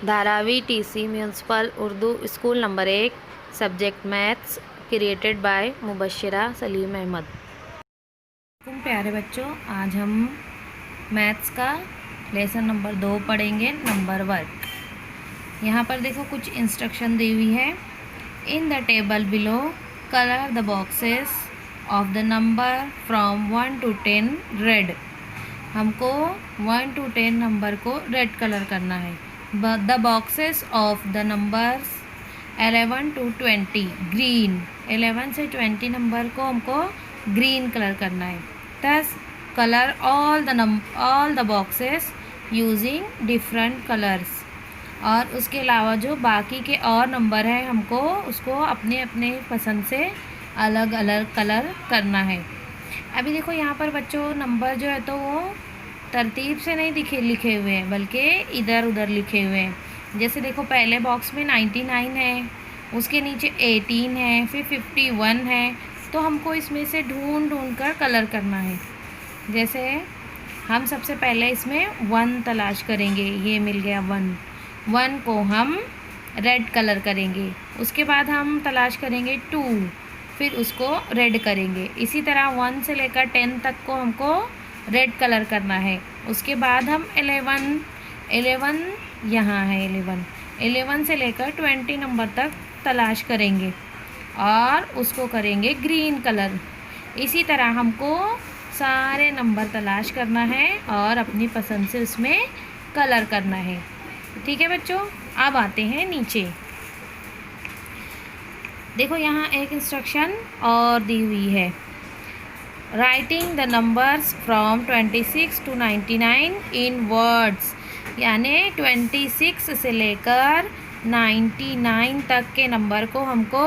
Dharavi TC municipal Urdu school number 1 subject maths created by Mubashshira Salim Ahmad. प्यारे बच्चों, आज हम मैथ्स का लेसन नंबर 2 पढ़ेंगे, नंबर वर्क। यहाँ पर देखो कुछ इंस्ट्रक्शन दी हुई है। In the table below colour the boxes of the number from 1 to 10 red. हमको 1 to 10 नंबर को रेड कलर करना है। The boxes of the numbers 11 to 20 green. 11 से 20 नंबर को हमको ग्रीन कलर करना है। Thus colour all the boxes using different colours. और उसके अलावा जो बाकी के और नंबर हैं हमको उसको अपने अपने पसंद से अलग अलग कलर करना है। अभी देखो यहाँ पर बच्चों नंबर जो है तो वो तरतीब से नहीं लिखे हुए हैं, बल्कि इधर उधर लिखे हुए हैं। जैसे देखो पहले बॉक्स में 99 है, उसके नीचे 18 है, फिर 51 है। तो हमको इसमें से ढूंढ कर कलर करना है। जैसे हम सबसे पहले इसमें 1 तलाश करेंगे, ये मिल गया 1 को हम रेड कलर करेंगे। उसके बाद हम तलाश करेंगे 2, फिर उसको रेड करेंगे। इसी तरह 1 से लेकर 10 तक को हमको रेड कलर करना है। उसके बाद हम 11 यहाँ है 11 से लेकर 20 नंबर तक तलाश करेंगे और उसको करेंगे ग्रीन कलर। इसी तरह हमको सारे नंबर तलाश करना है और अपनी पसंद से उसमें कलर करना है। ठीक है बच्चों, अब आते हैं नीचे। देखो यहाँ एक इंस्ट्रक्शन और दी हुई है। Writing the numbers from 26 to 99 in words. यानी 26 से लेकर 99 तक के नंबर को हमको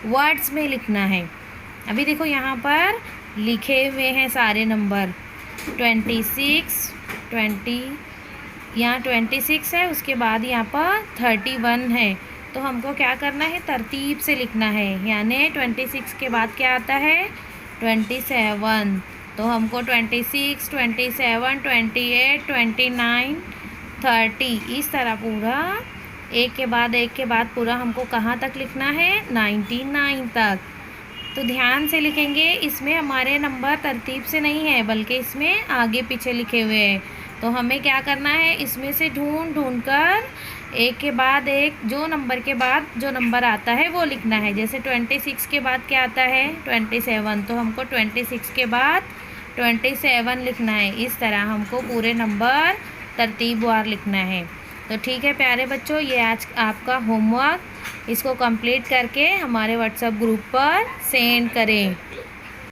वर्ड्स में लिखना है। अभी देखो यहाँ पर लिखे हुए हैं सारे नंबर 26, 20, यहाँ 26 है, उसके बाद यहाँ पर 31 है। तो हमको क्या करना है, तरतीब से लिखना है। यानी 26 के बाद क्या आता है 27। तो हमको 26, 27, 28, 29, 30 इस तरह पूरा एक के बाद पूरा हमको कहाँ तक लिखना है 99 तक। तो ध्यान से लिखेंगे, इसमें हमारे नंबर तरतीब से नहीं है बल्कि इसमें आगे पीछे लिखे हुए हैं। तो हमें क्या करना है, इसमें से ढूंढ कर एक के बाद एक जो नंबर के बाद जो नंबर आता है वो लिखना है। जैसे 26 के बाद क्या आता है 27, तो हमको 26 के बाद 27 लिखना है। इस तरह हमको पूरे नंबर तरतीबवार लिखना है। तो ठीक है प्यारे बच्चों, ये आज आपका होमवर्क, इसको कंप्लीट करके हमारे व्हाट्सएप ग्रुप पर सेंड करें।